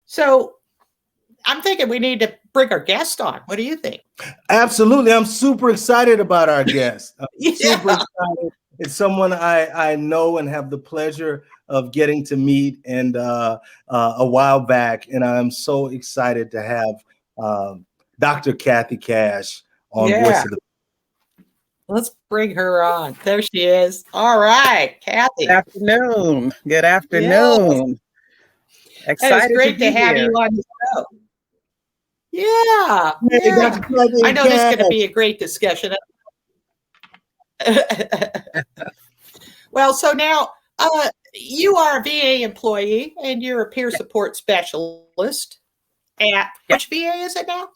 So I'm thinking we need to bring our guest on. What do you think? Absolutely. I'm super excited about our guest. I'm super Yeah. excited. It's someone I know and have the pleasure of getting to meet a while back. And I'm so excited to have Dr. Kathy Cash on Yeah. Voice of the. Let's bring her on. There she is. All right, Good Kathy. afternoon. Good Yeah. afternoon. And it's Excited to great to be have you here. on the show. Yeah. Hey, Yeah. Dr. I Kathy know this is going to Cash. be a great discussion. Well, so now you are a VA employee and you're a peer support specialist at Yeah. which VA is it now?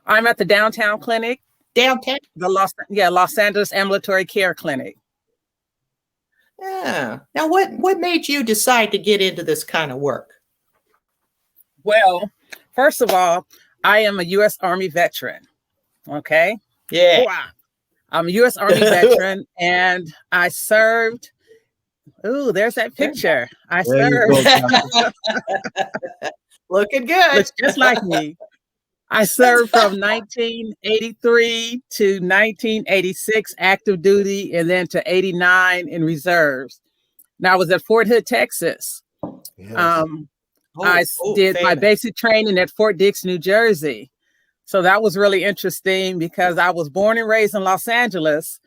I'm at the downtown clinic, Downtown. the Los Angeles Ambulatory Care Clinic. Yeah. Now, what made you decide to get into this kind of work? Well, first of all, I am a U.S. Army veteran. Okay. Yeah. Wow. I'm a U.S. Army veteran, and I served. Ooh, there's that picture. I There you served. go, Looking good. Looks just like me. I served from 1983 to 1986 active duty, and then to 89 in reserves. Now I was at Fort Hood, Texas. Yes. I did my basic training at Fort Dix, New Jersey. So that was really interesting because I was born and raised in Los Angeles,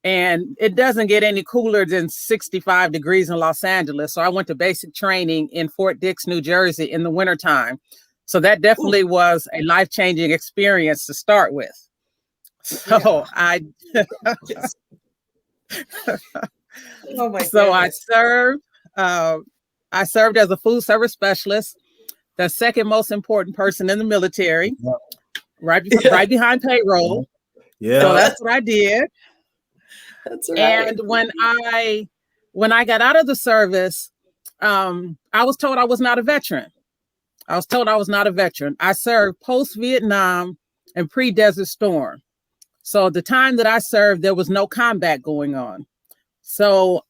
and it doesn't get any cooler than 65 degrees in Los Angeles. So I went to basic training in Fort Dix, New Jersey in the wintertime. So that definitely was a life-changing experience to start with. So Yeah. Oh my So goodness. I served as a food service specialist, the second most important person in the military, right behind payroll. Yeah. So that's what I did. That's right. And when I got out of the service, I was told I was not a veteran. I served post-Vietnam and pre-Desert Storm. So the time that I served, there was no combat going on. So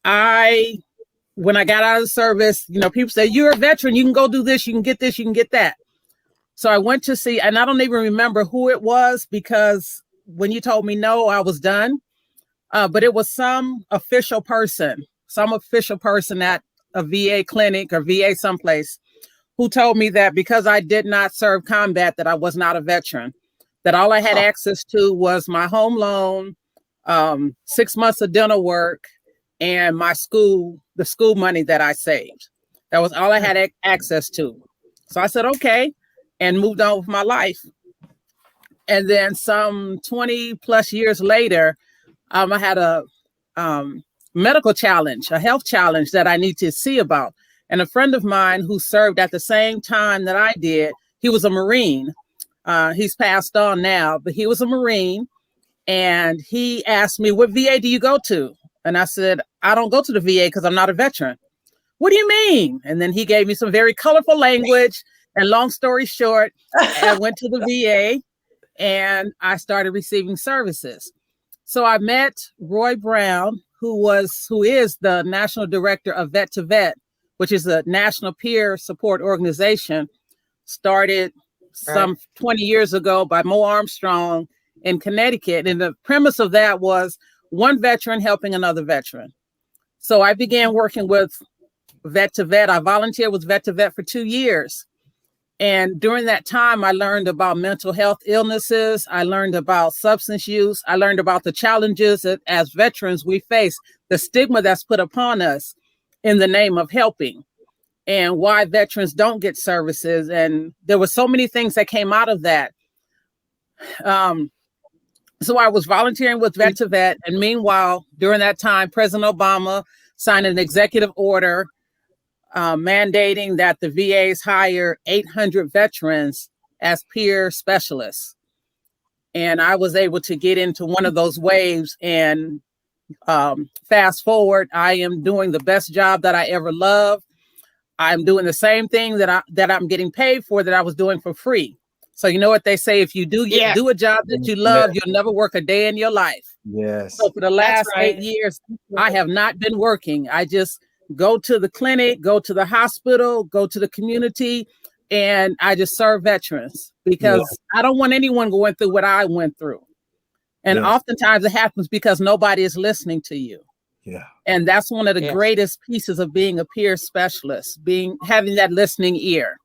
when I got out of the service, people say, you're a veteran, you can go do this, you can get this, you can get that. So I went to see, and I don't even remember who it was because when you told me no, I was done. But it was some official person at a VA clinic or VA someplace who told me that because I did not serve combat, that I was not a veteran, that all I had access to was my home loan, 6 months of dental work, and the school money that I saved. That was all I had access to. So I said, okay, and moved on with my life. And then some 20 plus years later, I had a medical challenge, a health challenge that I need to see about. And a friend of mine who served at the same time that I did, he was a Marine. He's passed on now, but he was a Marine. And he asked me, what VA do you go to? And I said, I don't go to the VA because I'm not a veteran. What do you mean? And then he gave me some very colorful language. And long story short, I went to the VA and I started receiving services. So I met Roy Brown, who is the national director of Vet to Vet, which is a national peer support organization started some 20 years ago by Mo Armstrong in Connecticut. And the premise of that was one veteran helping another veteran. So I began working with Vet to Vet. I volunteered with Vet to Vet for 2 years. And during that time, I learned about mental health illnesses. I learned about substance use. I learned about the challenges that as veterans we face, the stigma that's put upon us in the name of helping, and why veterans don't get services. And there were so many things that came out of that. So I was volunteering with Vet to Vet. And meanwhile, during that time, President Obama signed an executive order mandating that the VAs hire 800 veterans as peer specialists. And I was able to get into one of those waves. And fast forward, I am doing the best job that I ever loved. I'm doing the same thing that I'm getting paid for that I was doing for free. So you know what they say, if you do a job that you love, you'll never work a day in your life. Yes. So for the last 8 years, I have not been working. I just go to the clinic, go to the hospital, go to the community, and I just serve veterans because I don't want anyone going through what I went through. And oftentimes it happens because nobody is listening to you. Yeah. And that's one of the greatest pieces of being a peer specialist, having that listening ear.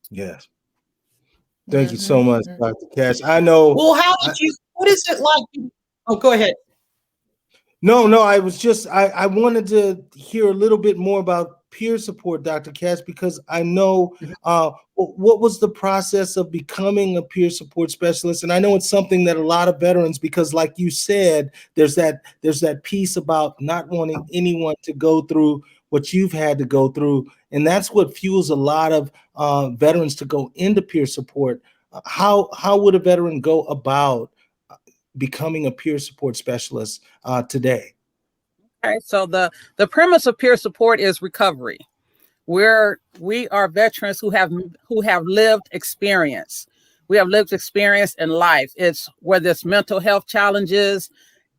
Yes. Thank you so much, Dr. Cash. I know. Well, what is it like? Oh, go ahead. No, I wanted to hear a little bit more about peer support, Dr. Cash, because I know what was the process of becoming a peer support specialist. And I know it's something that a lot of veterans, because like you said, there's that piece about not wanting anyone to go through what you've had to go through. And that's what fuels a lot of veterans to go into peer support. How would a veteran go about becoming a peer support specialist today? Okay, so the premise of peer support is recovery. We are veterans who have lived experience. We have lived experience in life. It's whether it's mental health challenges,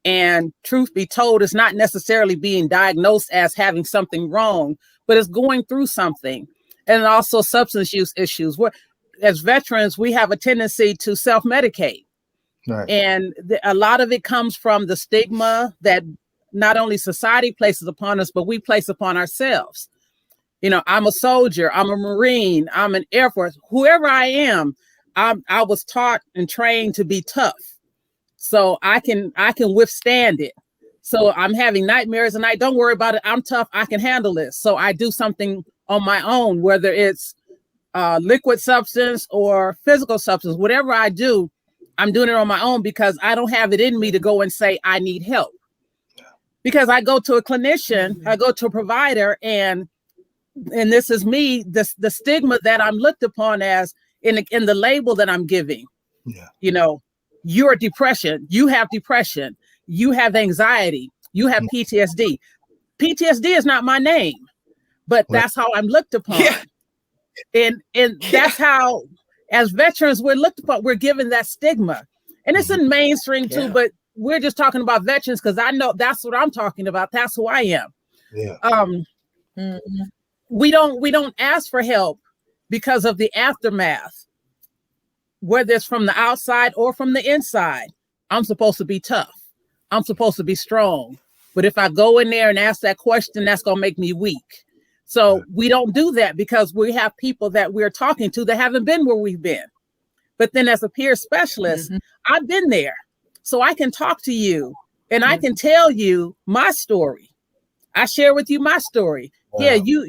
and truth be told, it's not necessarily being diagnosed as having something wrong, but it's going through something. And also substance use issues. As veterans, we have a tendency to self-medicate. Right. And a lot of it comes from the stigma that not only society places upon us, but we place upon ourselves. You know, I'm a soldier, I'm a Marine, I'm an Air Force, whoever I am, I was taught and trained to be tough. So I can withstand it. So I'm having nightmares and don't worry about it. I'm tough, I can handle this. So I do something on my own, whether it's liquid substance or physical substance, whatever I do, I'm doing it on my own because I don't have it in me to go and say, I need help. Because I go to a clinician, I go to a provider, and this is me, the stigma that I'm looked upon as in the label that I'm giving. Yeah. You know, you're depression, you have anxiety, you have PTSD. PTSD is not my name, but that's how I'm looked upon. Yeah. And that's how, as veterans, we're looked upon, we're given that stigma. And it's in mainstream too, but we're just talking about veterans because I know that's what I'm talking about. That's who I am. Yeah. We don't ask for help because of the aftermath, whether it's from the outside or from the inside. I'm supposed to be tough. I'm supposed to be strong. But if I go in there and ask that question, that's going to make me weak. So we don't do that because we have people that we're talking to that haven't been where we've been. But then as a peer specialist, I've been there. So I can talk to you and I can tell you my story. I share with you my story. Wow. Yeah,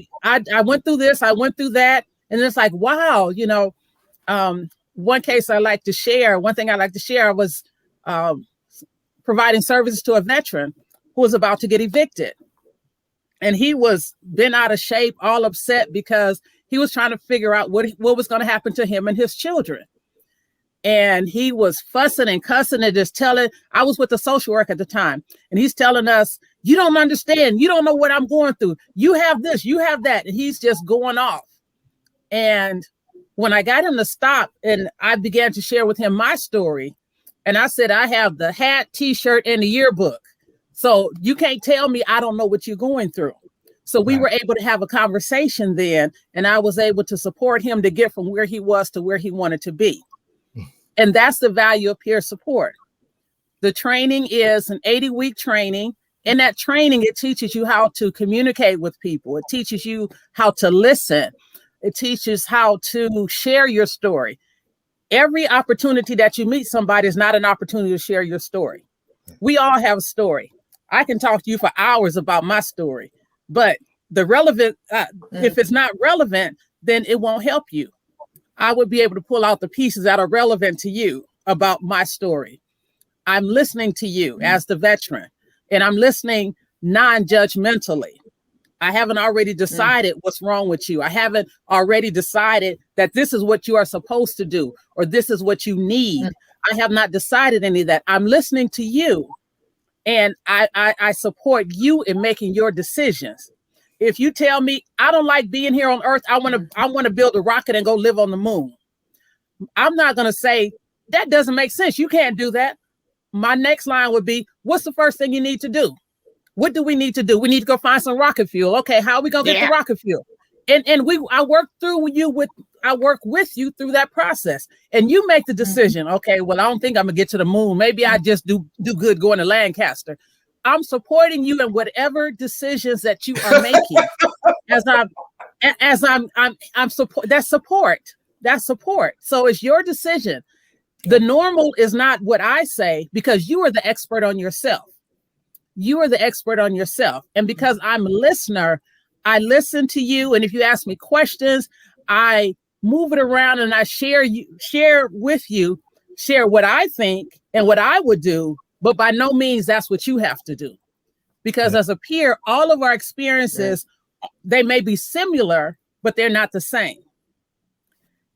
I went through this, I went through that. And it's like, wow, you know, one thing I like to share was providing services to a veteran who was about to get evicted. And he was been out of shape, all upset because he was trying to figure out what was going to happen to him and his children. And he was fussing and cussing and just I was with the social work at the time. And he's telling us, you don't understand. You don't know what I'm going through. You have this, you have that. And he's just going off. And when I got him to stop and I began to share with him my story, and I said, I have the hat, T-shirt, and the yearbook. So you can't tell me I don't know what you're going through. So we were able to have a conversation then, and I was able to support him to get from where he was to where he wanted to be. And that's the value of peer support. The training is an 80-week training. In that training, it teaches you how to communicate with people. It teaches you how to listen. It teaches how to share your story. Every opportunity that you meet somebody is not an opportunity to share your story. We all have a story. I can talk to you for hours about my story, but the relevant, if it's not relevant, then it won't help you. I would be able to pull out the pieces that are relevant to you about my story. I'm listening to you as the veteran, and I'm listening non-judgmentally. I haven't already decided what's wrong with you. I haven't already decided that this is what you are supposed to do, or this is what you need. I have not decided any of that. I'm listening to you, and I support you in making your decisions. If you tell me I don't like being here on Earth, I want to build a rocket and go live on the moon, I'm not going to say that doesn't make sense. You can't do that. My next line would be, what's the first thing you need to do? What do we need to do? We need to go find some rocket fuel. Okay, how are we going to get the rocket fuel? I work with you through that process, and you make the decision. Okay, well, I don't think I'm gonna get to the moon. Maybe I just do good going to Lancaster. I'm supporting you in whatever decisions that you are making. I'm support. That's support. That's support. So it's your decision. The normal is not what I say, because you are the expert on yourself. You are the expert on yourself. And because I'm a listener, I listen to you. And if you ask me questions, I move it around and I share what I think and what I would do. But by no means that's what you have to do. Because as a peer, all of our experiences, they may be similar, but they're not the same.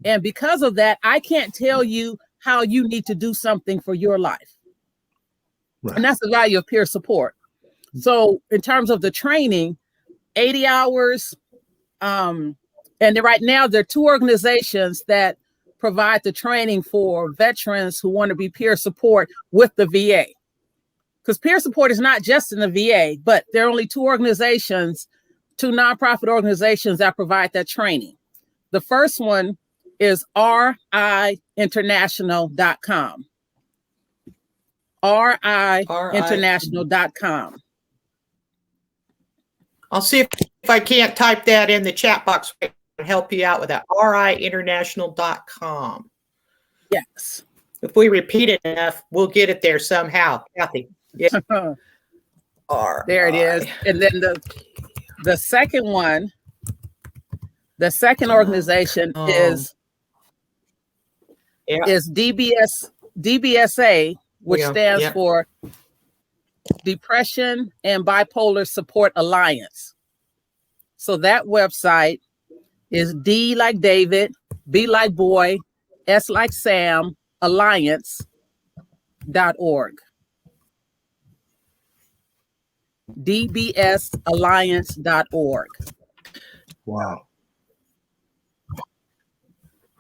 And because of that, I can't tell you how you need to do something for your life. Right. And that's the value of peer support. So in terms of the training, 80 hours, and right now there are 2 organizations that provide the training for veterans who want to be peer support with the VA. Because peer support is not just in the VA, but there are only 2 organizations, 2 nonprofit organizations that provide that training. The first one is RIinternational.com. RIinternational.com. I'll see if I can't type that in the chat box and help you out with that. RIinternational.com. Yes. If we repeat it enough, we'll get it there somehow. Kathy. Yeah. There it is. And then the second one, the second organization is DBSA, which stands for Depression and Bipolar Support Alliance. So that website is D like David, B like boy, S like Sam, alliance.org. dbsalliance.org. Wow.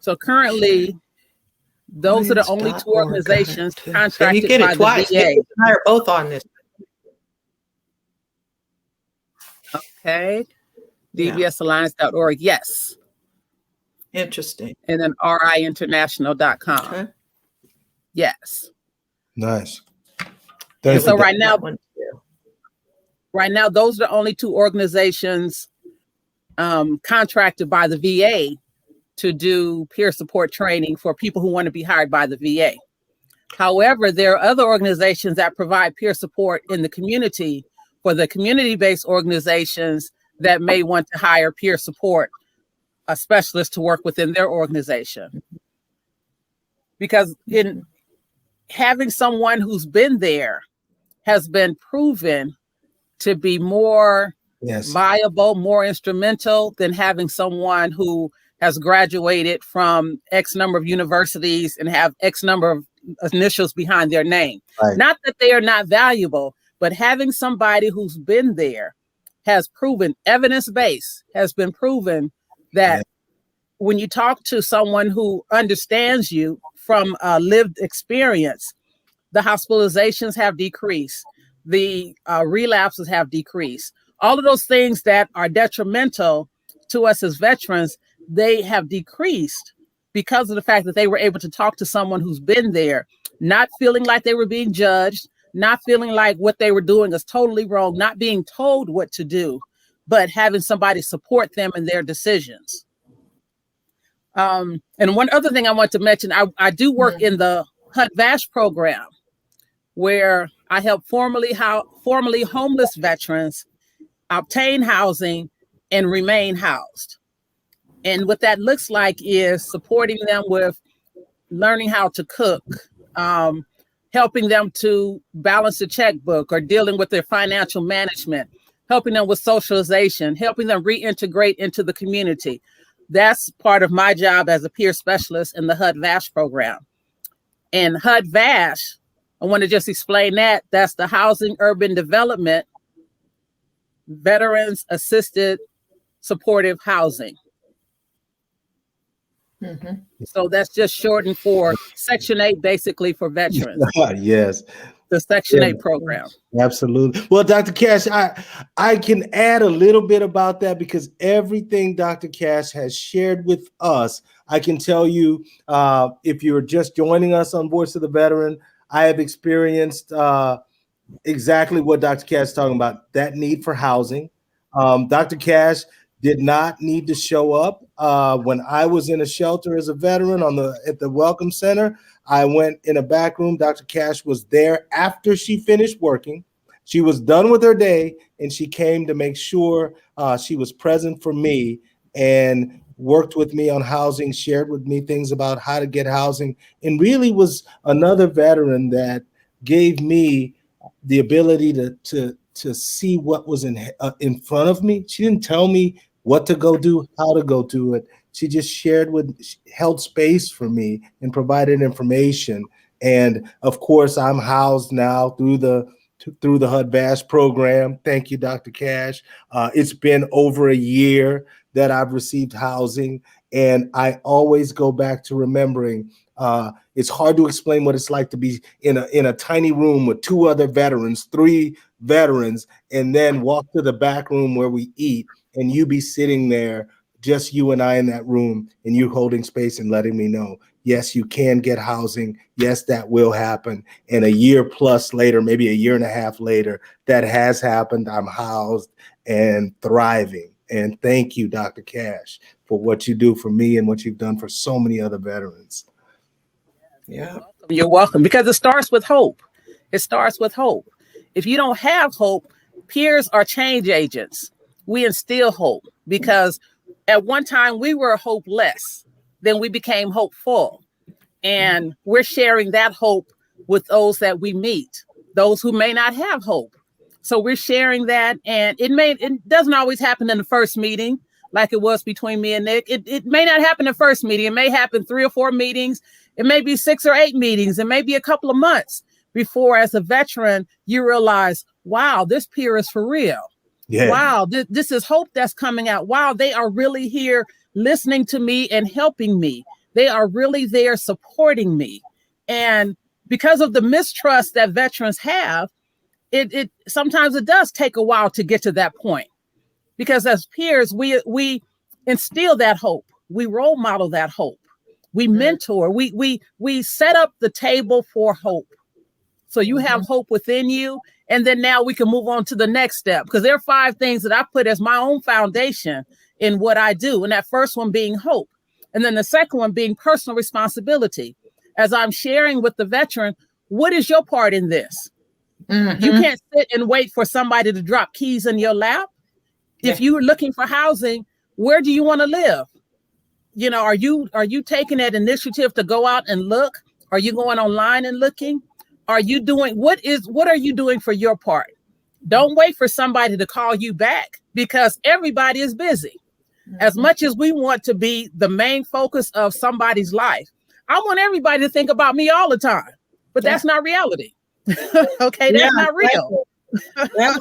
So currently, those are the only 2 organizations contracted by the VA. You and I are both on this. Okay. dbsalliance.org. Yes. Interesting. And then RIinternational.com. Okay. Yes. Nice. So right now, those are the only 2 organizations contracted by the VA to do peer support training for people who want to be hired by the VA. However, there are other organizations that provide peer support in the community for the community-based organizations that may want to hire peer support, a specialist to work within their organization. Because in having someone who's been there has been proven to be more viable, more instrumental than having someone who has graduated from X number of universities and have X number of initials behind their name. Right. Not that they are not valuable, but having somebody who's been there has proven, evidence-based, has been proven that when you talk to someone who understands you from a lived experience, the hospitalizations have decreased, the relapses have decreased. All of those things that are detrimental to us as veterans, they have decreased because of the fact that they were able to talk to someone who's been there, not feeling like they were being judged, not feeling like what they were doing is totally wrong, not being told what to do, but having somebody support them in their decisions. And one other thing I want to mention, I do work in the HUD-VASH program, where I help formerly homeless veterans obtain housing and remain housed. And what that looks like is supporting them with learning how to cook, helping them to balance a checkbook or dealing with their financial management, helping them with socialization, helping them reintegrate into the community. That's part of my job as a peer specialist in the HUD-VASH program. And HUD-VASH, I want to just explain that. That's the Housing Urban Development Veterans Assisted Supportive Housing. So that's just shortened for Section 8, basically for veterans. Yes. the Section 8 program. Absolutely. Well, Dr. Cash, I can add a little bit about that because everything Dr. Cash has shared with us, I can tell you, if you're just joining us on Voice of the Veteran, I have experienced exactly what Dr. Cash is talking about, that need for housing. Dr. Cash did not need to show up. When I was in a shelter as a veteran at the Welcome Center, I went in a back room. Dr. Cash was there after she finished working. She was done with her day, and she came to make sure she was present for me and worked with me on housing, shared with me things about how to get housing, and really was another veteran that gave me the ability to see what was in front of me. She didn't tell me what to go do, how to go do it. She just held space for me and provided information. And of course, I'm housed now through the HUD-VASH program. Thank you, Dr. Cash. It's been over a year that I've received housing, and I always go back to remembering it's hard to explain what it's like to be in a tiny room with two other veterans, three veterans, and then walk to the back room where we eat, and you be sitting there, just you and I in that room, and you holding space and letting me know, yes, you can get housing. Yes, that will happen. And a year plus later, maybe a year and a half later, that has happened. I'm housed and thriving. And thank you, Dr. Cash, for what you do for me and what you've done for so many other veterans. Yeah. You're welcome, because it starts with hope. It starts with hope. If you don't have hope, peers are change agents. We instill hope, because at one time we were hopeless. Then we became hopeful. And we're sharing that hope with those that we meet, those who may not have hope. So we're sharing that, and it doesn't always happen in the first meeting like it was between me and Nick. It may not happen in the first meeting. It may happen 3 or 4 meetings. It may be 6 or 8 meetings. It may be a couple of months before, as a veteran, you realize, wow, this peer is for real. Yeah. Wow, this is hope that's coming out. Wow, they are really here listening to me and helping me. They are really there supporting me. And because of the mistrust that veterans have, it sometimes it does take a while to get to that point. Because as peers, we instill that hope. We role model that hope. We mentor. We set up the table for hope. So you have hope within you. And then now we can move on to the next step, because there are 5 things that I put as my own foundation in what I do. And that first one being hope. And then the second one being personal responsibility. As I'm sharing with the veteran, what is your part in this? You can't sit and wait for somebody to drop keys in your lap. If you're looking for housing, where do you want to live? You know, are you taking that initiative to go out and look? Are you going online and looking? Are you doing what are you doing for your part? Don't wait for somebody to call you back, because everybody is busy. As much as we want to be the main focus of somebody's life, I want everybody to think about me all the time, but that's not reality. Okay, that's not real. I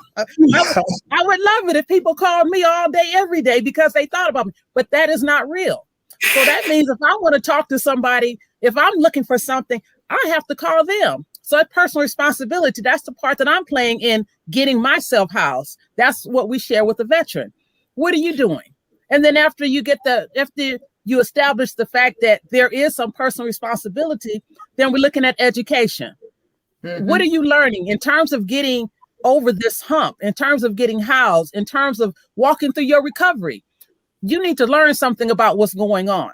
would love it if people called me all day, every day, because they thought about me, but that is not real. So that means if I want to talk to somebody, if I'm looking for something, I have to call them. So that personal responsibility, that's the part that I'm playing in getting myself housed. That's what we share with the veteran. What are you doing? And then after you establish the fact that there is some personal responsibility, then we're looking at education. What are you learning in terms of getting over this hump, in terms of getting housed, in terms of walking through your recovery? You need to learn something about what's going on.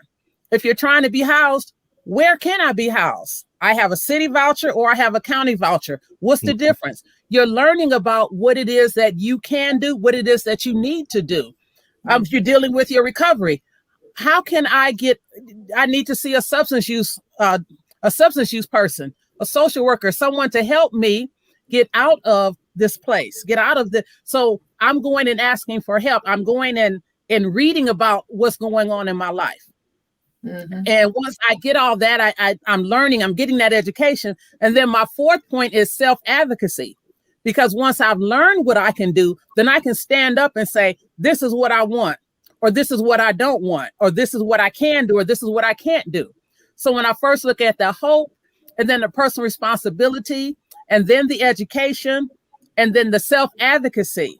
If you're trying to be housed, where can I be housed? I have a city voucher or I have a county voucher. What's the difference? You're learning about what it is that you can do, what it is that you need to do. If you're dealing with your recovery, how can I need to see a substance use person, a social worker, someone to help me get out of this place, so I'm going and asking for help. I'm going and reading about what's going on in my life. And once I get all that, I'm learning, I'm getting that education. And then my 4th point is self-advocacy. Because once I've learned what I can do, then I can stand up and say, this is what I want, or this is what I don't want, or this is what I can do, or this is what I can't do. So when I first look at the hope, and then the personal responsibility, and then the education, and then the self-advocacy.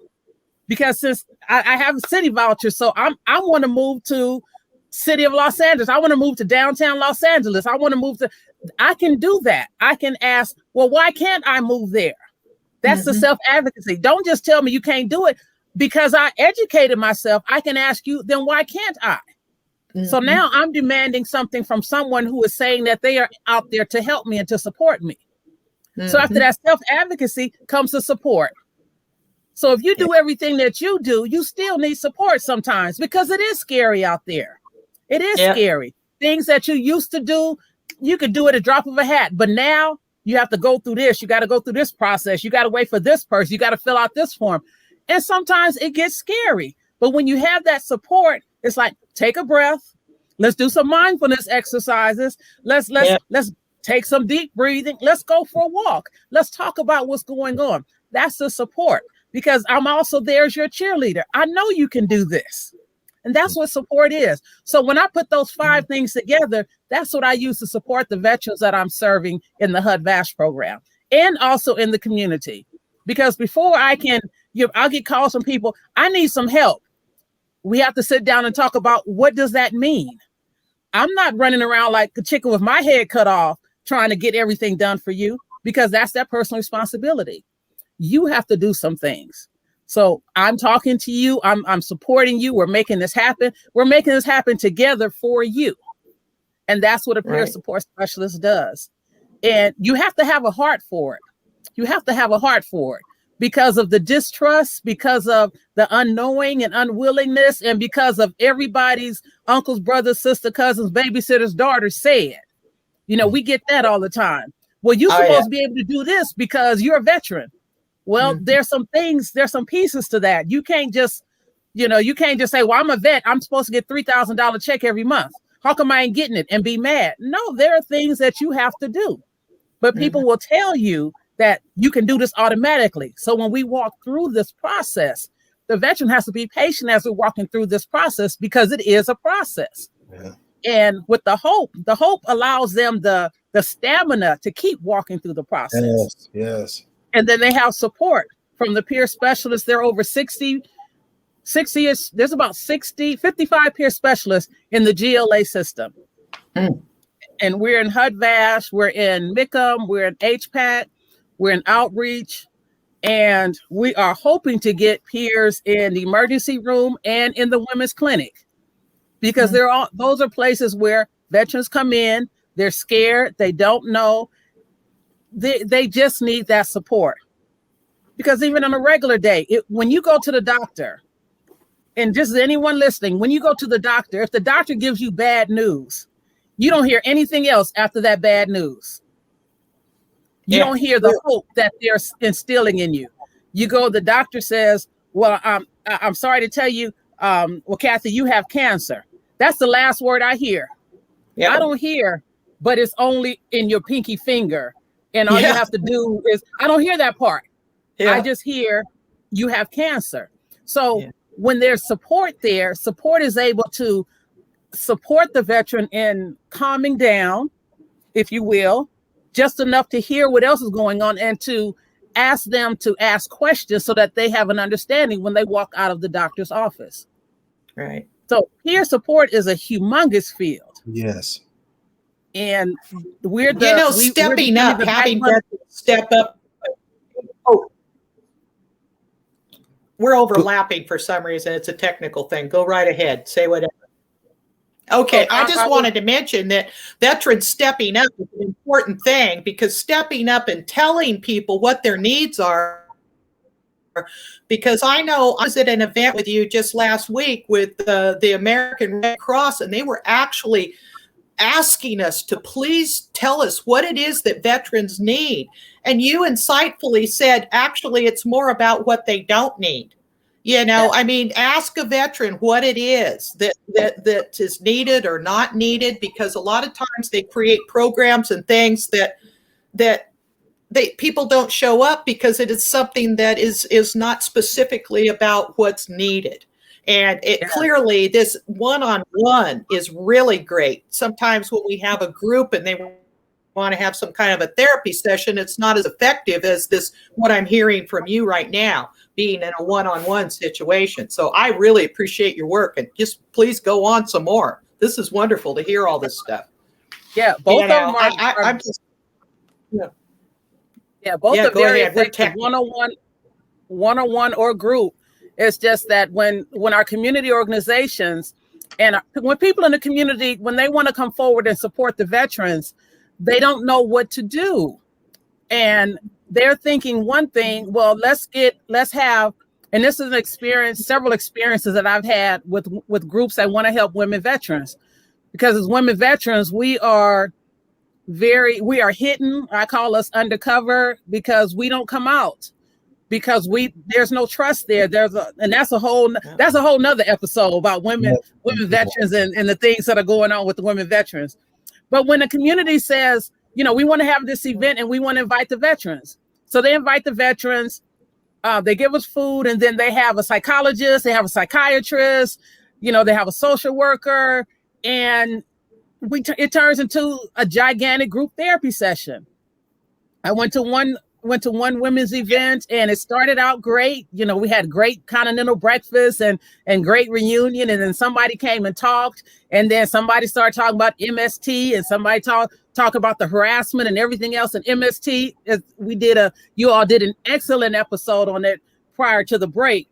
Because since I have a city voucher, so I want to move to city of Los Angeles. I want to move to downtown Los Angeles. I can do that. I can ask, well, why can't I move there? That's the self-advocacy. Don't just tell me you can't do it because I educated myself. I can ask you, then why can't I? So now I'm demanding something from someone who is saying that they are out there to help me and to support me. So after that self-advocacy comes the support. So if you do everything that you do, you still need support sometimes because it is scary out there. It is scary. Things that you used to do, you could do it at a drop of a hat. But now you have to go through this. You got to go through this process. You got to wait for this person. You got to fill out this form. And sometimes it gets scary. But when you have that support, it's like, take a breath. Let's do some mindfulness exercises. Let's take some deep breathing. Let's go for a walk. Let's talk about what's going on. That's the support because I'm also there as your cheerleader. I know you can do this. And that's what support is. So when I put those 5 things together, that's what I use to support the veterans that I'm serving in the HUD-VASH program and also in the community. Because before I'll get calls from people, I need some help. We have to sit down and talk about what does that mean? I'm not running around like a chicken with my head cut off trying to get everything done for you because that's that personal responsibility. You have to do some things. So I'm talking to you. I'm supporting you. We're making this happen. We're making this happen together for you. And that's what a peer support specialist does. And you have to have a heart for it. You have to have a heart for it because of the distrust, because of the unknowing and unwillingness, and because of everybody's uncles, brothers, sisters, cousins, babysitters, daughters said. We get that all the time. Well, you're supposed to be able to do this because you're a veteran. Well, there's some pieces to that. You can't just say, well, I'm a vet. I'm supposed to get $3,000 check every month. How come I ain't getting it and be mad? No, there are things that you have to do. But people will tell you that you can do this automatically. So when we walk through this process, the veteran has to be patient as we're walking through this process because it is a process. Yeah. And with the hope allows them the stamina to keep walking through the process. Yes. And then they have support from the peer specialists. There are over 60, there's about 55 peer specialists in the GLA system. And we're in HUD-VASH, we're in MICM, we're in HPAC, we're in outreach, and we are hoping to get peers in the emergency room and in the women's clinic because those are places where veterans come in, they're scared, they don't know. They just need that support because even on a regular day, when you go to the doctor, and just anyone listening, when you go to the doctor, if the doctor gives you bad news, you don't hear anything else after that bad news. You don't hear the hope that they're instilling in you. You go, the doctor says, well, I'm sorry to tell you, well, Kathy, you have cancer. That's the last word I hear. I don't hear, but it's only in your pinky finger. And all you have to do is, I don't hear that part. I just hear you have cancer. So when there's support there, support is able to support the veteran in calming down, if you will, just enough to hear what else is going on and to ask them to ask questions so that they have an understanding when they walk out of the doctor's office. Right. So peer support is a humongous field. Yes. And we're stepping up, having veterans step up. Oh, we're overlapping for some reason. It's a technical thing. Go right ahead. Say whatever. Okay, I just wanted to mention that veterans stepping up is an important thing because stepping up and telling people what their needs are. Because I know I was at an event with you just last week with the American Red Cross, and they were actually asking us to please tell us what it is that veterans need. And you insightfully said, actually, it's more about what they don't need. I mean, ask a veteran what it is that is needed or not needed, because a lot of times they create programs and things that people don't show up because it is something that is not specifically about what's needed. And clearly this one-on-one is really great. Sometimes when we have a group and they want to have some kind of a therapy session, it's not as effective as this, what I'm hearing from you right now, being in a one-on-one situation. So I really appreciate your work, and just please go on some more. This is wonderful to hear all this stuff. Yeah, both of them are. I'm just, yeah, both yeah, are go very ahead. We're effective one-on-one or group. It's just that when our community organizations and when people in the community, when they want to come forward and support the veterans, they don't know what to do. And they're thinking one thing, well, let's have, and this is an experience, several experiences that I've had with groups that want to help women veterans. Because as women veterans, we are hidden. I call us undercover, because we don't come out, because there's no trust there. And that's a whole nother episode about women veterans and the things that are going on with the women veterans. But when the community says, we want to have this event and we want to invite the veterans. So they invite the veterans, they give us food, and then they have a psychologist, they have a psychiatrist, they have a social worker, and it turns into a gigantic group therapy session. I went to one women's event, and it started out great. We had great continental breakfast and great reunion. And then somebody came and talked, and then somebody started talking about MST, and somebody talk about the harassment and everything else. And MST, you all did an excellent episode on it prior to the break,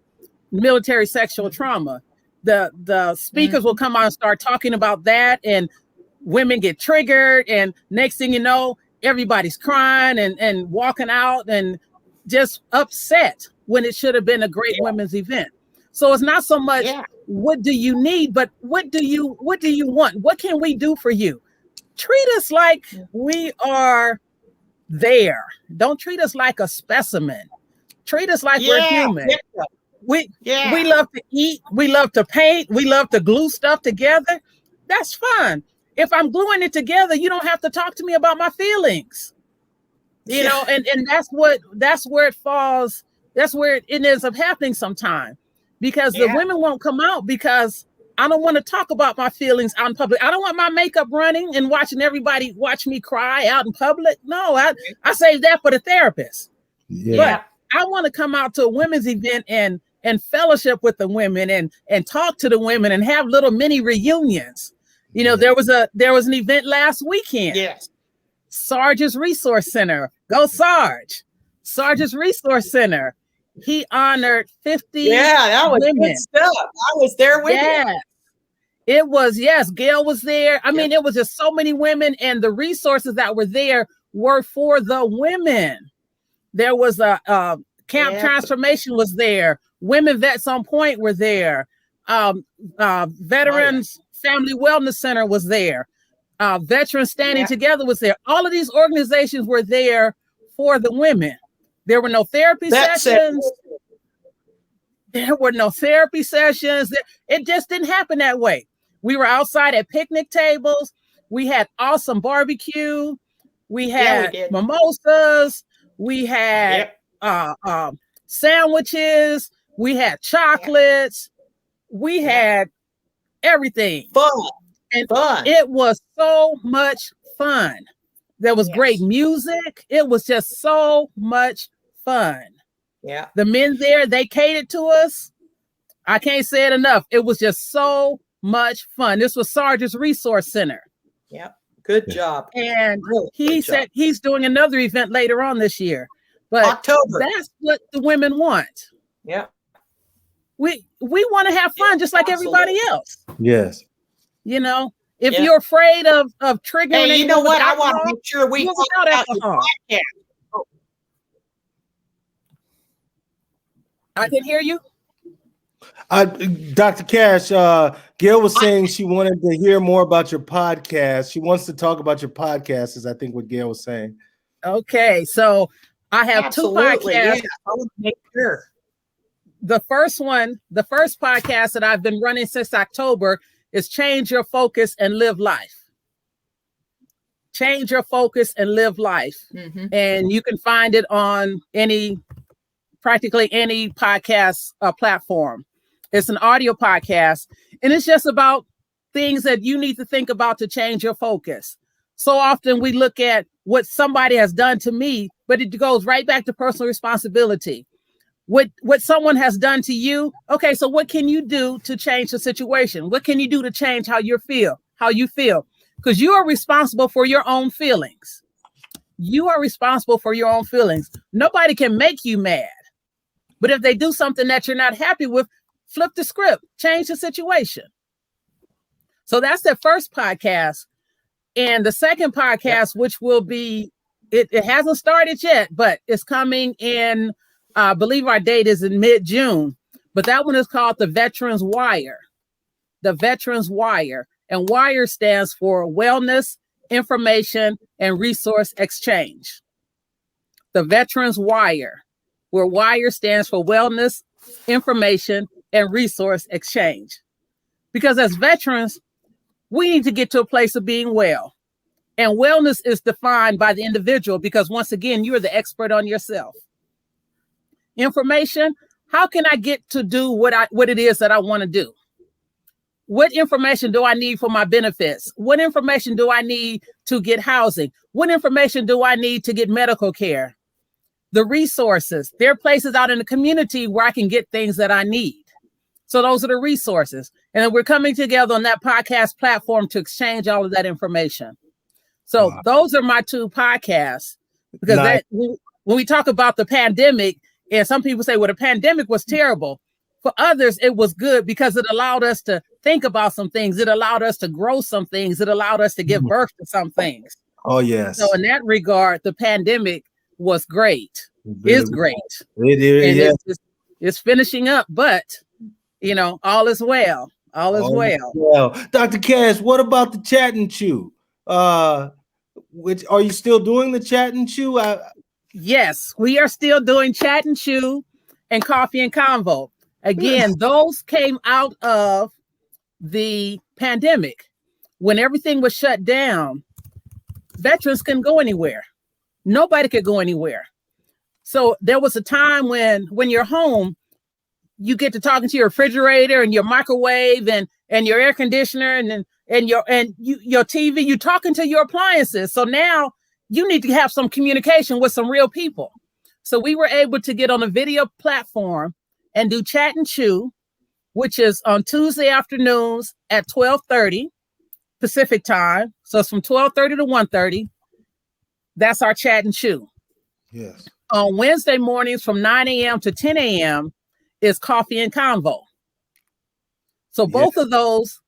military sexual trauma. The speakers will come out and start talking about that, and women get triggered, and next thing you know, everybody's crying and walking out and just upset, when it should have been a great women's event. So it's not so much what do you need, but what do you want? What can we do for you? Treat us like we are there. Don't treat us like a specimen. Treat us like we're human. We love to eat. We love to paint. We love to glue stuff together. That's fun. If I'm gluing it together, you don't have to talk to me about my feelings, and that's where it falls. That's where it ends up happening sometimes, because the women won't come out, because I don't want to talk about my feelings out in public. I don't want my makeup running and watching everybody watch me cry out in public. No, I save that for the therapist. But I want to come out to a women's event and fellowship with the women and talk to the women and have little mini reunions. There was an event last weekend. Yes. Sarge's Resource Center. Go Sarge. Sarge's Resource Center. He honored 50 that was women. Good stuff. I was there with you. It was, Gail was there. I mean, it was just so many women, and the resources that were there were for the women. There was a Camp Transformation was there. Women Vets on Point were there. Veterans Family Wellness Center was there. Veterans Standing Together was there. All of these organizations were there for the women. There were no therapy sessions. There were no therapy sessions. It just didn't happen that way. We were outside at picnic tables. We had awesome barbecue. We had mimosas. We had sandwiches. We had chocolates. We had everything. Fun. It was so much fun. There was great music. It was just so much fun. Yeah. The men there, they catered to us. I can't say it enough. It was just so much fun. This was Sarge's Resource Center. Yeah. Good job. And he said he's doing another event later on this year. But October. That's what the women want. Yeah. We want to have fun just like everybody else. Yes. If you're afraid of triggering, hey, you know what? I want to make sure we talk about your podcast. I can hear you. Dr. Cash, Gail was saying she wanted to hear more about your podcast. She wants to talk about your podcast, is I think what Gail was saying. Okay, so I have two podcasts. Yeah. I want to make sure. The first podcast that I've been running since October is Change Your Focus and Live Life. Change Your Focus and Live Life. Mm-hmm. And you can find it on practically any podcast platform. It's an audio podcast, and it's just about things that you need to think about to change your focus. So often we look at what somebody has done to me, but it goes right back to personal responsibility. What someone has done to you. Okay, so what can you do to change the situation? What can you do to change how you feel? Because you are responsible for your own feelings. You are responsible for your own feelings. Nobody can make you mad. But if they do something that you're not happy with, flip the script, change the situation. So that's the first podcast. And the second podcast, which will be, it hasn't started yet, but it's coming in, I believe our date is in mid-June. But that one is called The Veterans Wire. The Veterans Wire. And WIRE stands for Wellness, Information, and Resource Exchange. The Veterans Wire, where WIRE stands for Wellness, Information, and Resource Exchange. Because as veterans, we need to get to a place of being well. And wellness is defined by the individual because once again, you're the expert on yourself. Information, how can I get to do what it is that I want to do? What information do I need for my benefits? What information do I need to get housing? What information do I need to get medical care? The resources. There are places out in the community where I can get things that I need. So those are the resources. And then we're coming together on that podcast platform to exchange all of that information. So those are my two podcasts. Because when we talk about the pandemic, and some people say, well, the pandemic was terrible. For others, it was good because it allowed us to think about some things. It allowed us to grow some things. It allowed us to give birth to some things. Oh, yes. So in that regard, the pandemic was great. It's great. It is. And it's finishing up, but, all is well. All is well. Dr. Cass, what about the Chat and Chew? Are you still doing the Chat and Chew? Yes, we are still doing Chat and Chew and Coffee and Convo. Again, those came out of the pandemic. When everything was shut down, veterans couldn't go anywhere. Nobody could go anywhere. So there was a time when you're home, you get to talking to your refrigerator and your microwave and your air conditioner and your TV. You're talking to your appliances. So now you need to have some communication with some real people. So we were able to get on a video platform and do Chat and Chew, which is on Tuesday afternoons at 12:30 Pacific time. So it's from 12:30 to 1:30. That's our Chat and Chew. Yes. On Wednesday mornings from 9 a.m. to 10 a.m. is Coffee and Convo. So both of those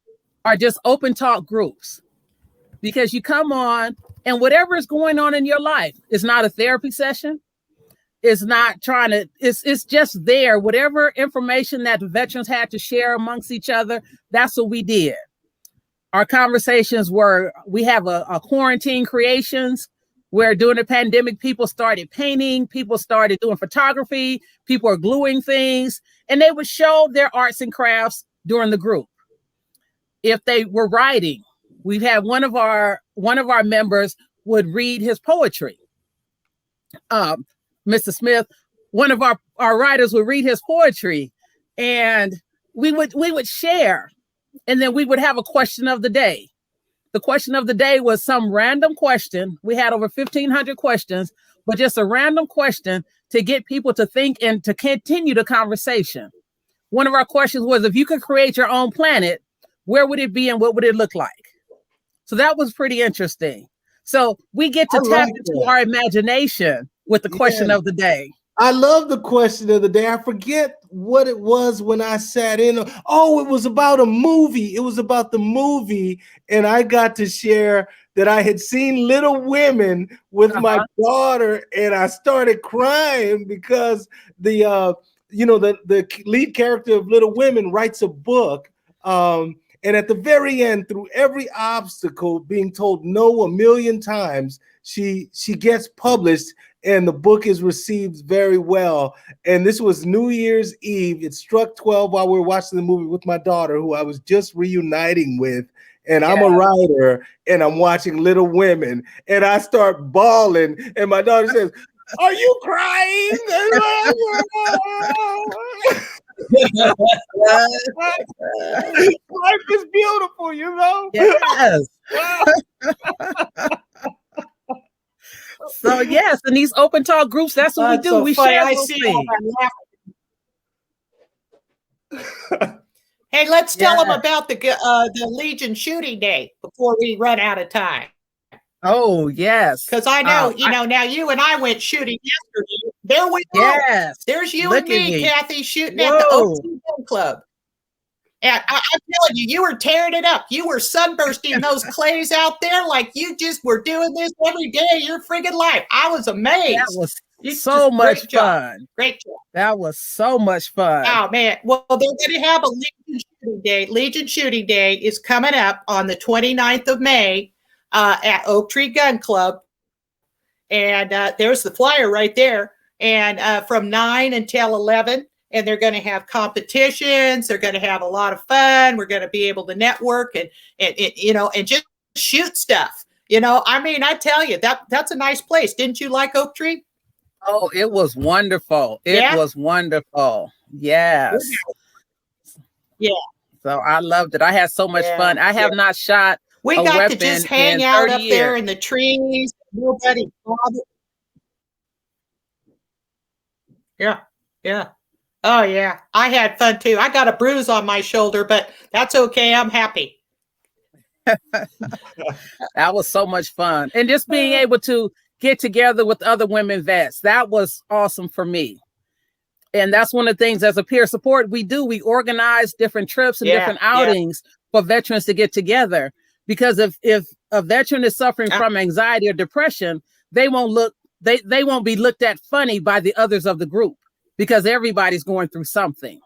are just open talk groups because you come on and whatever is going on in your life is not a therapy session. It's not it's just there. Whatever information that the veterans had to share amongst each other, that's what we did. Our conversations we have a quarantine creations where during the pandemic, people started painting, people started doing photography, people are gluing things, and they would show their arts and crafts during the group. If they were writing, we've had one of our members would read his poetry. Mr. Smith, one of our writers would read his poetry and we would share, and then we would have a question of the day. The question of the day was some random question. We had over 1,500 questions, but just a random question to get people to think and to continue the conversation. One of our questions was, if you could create your own planet, where would it be and what would it look like? So that was pretty interesting. So we get to tap into our imagination with the question of the day. I love the question of the day. I forget what it was when I sat in. Oh, it was about a movie. It was about the movie. And I got to share that I had seen Little Women with my daughter. And I started crying because the lead character of Little Women writes a book. And at the very end, through every obstacle, being told no 1,000,000 times, she gets published. And the book is received very well. And this was New Year's Eve. It struck 12 while we were watching the movie with my daughter, who I was just reuniting with. And I'm a writer, and I'm watching Little Women. And I start bawling. And my daughter says, "Are you crying?" Life is beautiful, Yes. So yes, in these open talk groups, that's what we do. So we funny. share I those see things. Hey, let's tell them Yes. about the Legion shooting day before we run out of time. Oh yes. Because I know, now you and I went shooting yesterday. There we go. Yes. There's you Look and at me, me. Kathy, shooting at the Whoa. OT Gun Club. And I'm telling you, you were tearing it up. You were sunbursting those clays out there like you just were doing this every day of your friggin' life. I was amazed. That was You so just- much great job. fun. Great job. That was so much fun. Oh man. Well, they're going to have a Legion shooting day. Legion shooting day is coming up on the 29th of May at Oak Tree Gun Club. And there's the flyer right there. And from 9 until 11. And they're going to have competitions. They're going to have a lot of fun. We're going to be able to network and just shoot stuff. I mean, I tell you, that's a nice place. Didn't you like Oak Tree? Oh, it was wonderful. It was wonderful. Yes. Yeah. So I loved it. I had so much fun. I have not shot. We a got weapon to just hang in out 30 up there in the trees. Nobody bothered. Yeah. Yeah. Oh, yeah. I had fun, too. I got a bruise on my shoulder, but that's okay. I'm happy. That was so much fun. And just being able to get together with other women vets, that was awesome for me. And that's one of the things as a peer support we do. We organize different trips and different outings for veterans to get together. Because if a veteran is suffering from anxiety or depression, they won't be looked at funny by the others of the group. Because everybody's going through something.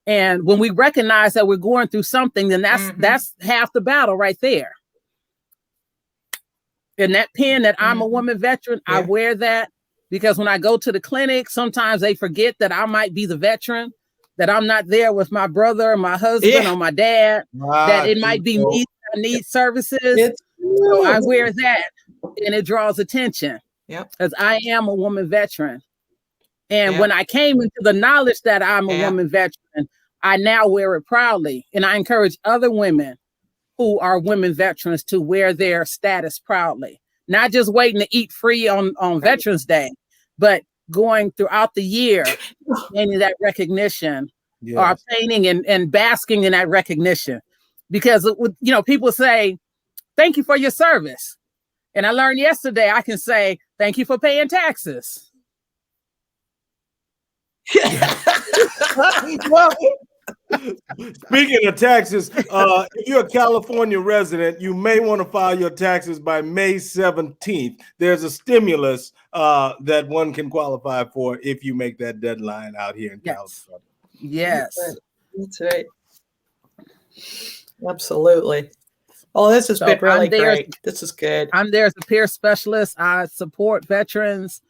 And when we recognize that we're going through something, then that's half the battle right there. And that pin that I'm a woman veteran, I wear that because when I go to the clinic, sometimes they forget that I might be the veteran, that I'm not there with my brother or my husband or my dad, that it might be me that needs services. So I wear that and it draws attention because I am a woman veteran. And when I came into the knowledge that I'm a woman veteran, I now wear it proudly. And I encourage other women who are women veterans to wear their status proudly. Not just waiting to eat free on Veterans Day, but going throughout the year, gaining that recognition or painting and basking in that recognition. Because, people say, thank you for your service. And I learned yesterday, I can say, thank you for paying taxes. Well, speaking of taxes, if you're a California resident, you may want to file your taxes by May 17th. There's a stimulus that one can qualify for if you make that deadline out here in California. Yes. That's right. Absolutely. Oh, this has been really great. This is good. I'm there as a peer specialist. I support veterans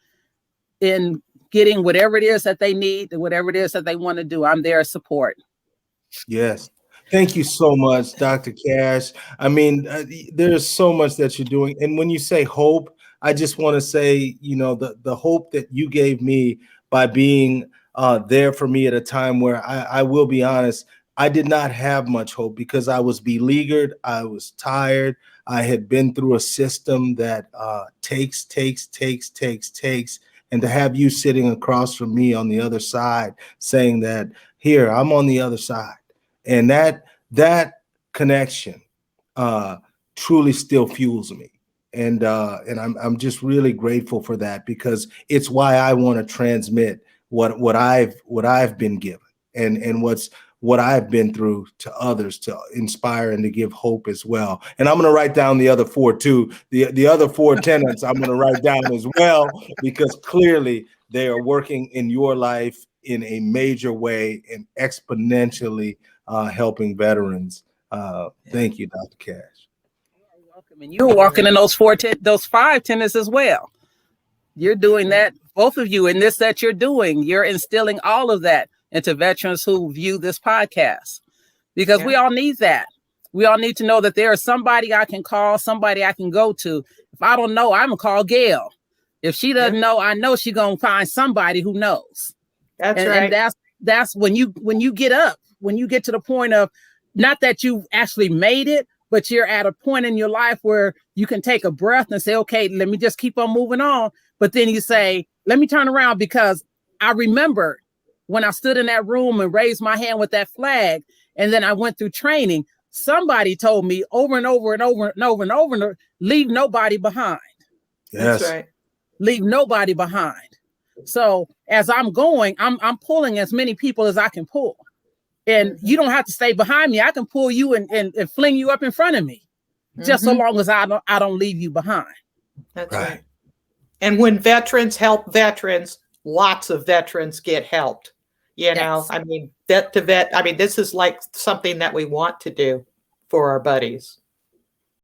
in getting whatever it is that they need and whatever it is that they want to do. I'm there as support. Yes. Thank you so much, Dr. Cash. I mean, there's so much that you're doing. And when you say hope, I just want to say, the hope that you gave me by being there for me at a time where I will be honest, I did not have much hope because I was beleaguered. I was tired. I had been through a system that takes. And to have you sitting across from me on the other side saying that, here, I'm on the other side. And that connection truly still fuels me. And I'm just really grateful for that because it's why I want to transmit what I've been given and what I've been through to others to inspire and to give hope as well. And I'm going to write down the other four too. The other four tenets I'm going to write down as well, because clearly they are working in your life in a major way and exponentially helping veterans. Thank you, Dr. Cash. You're welcome. And you're walking in those 5 tenets as well. You're doing that, both of you, in this that you're doing. You're instilling all of that into veterans who view this podcast, because we all need that. We all need to know that there is somebody I can call, somebody I can go to. If I don't know, I'm gonna call Gail. If she doesn't know, I know she's gonna find somebody who knows. That's right. And that's when you get up, when you get to the point of not that you actually made it, but you're at a point in your life where you can take a breath and say, okay, let me just keep on moving on. But then you say, let me turn around, because I remember when I stood in that room and raised my hand with that flag, and then I went through training, somebody told me over and over and over and over and over, leave nobody behind. Yes. That's right. Leave nobody behind. So as I'm going, I'm pulling as many people as I can pull. And you don't have to stay behind me. I can pull you and fling you up in front of me, just so long as I don't leave you behind. That's right. And when veterans help veterans, lots of veterans get helped. You know, Yes. I mean, vet to vet. I mean, this is like something that we want to do for our buddies.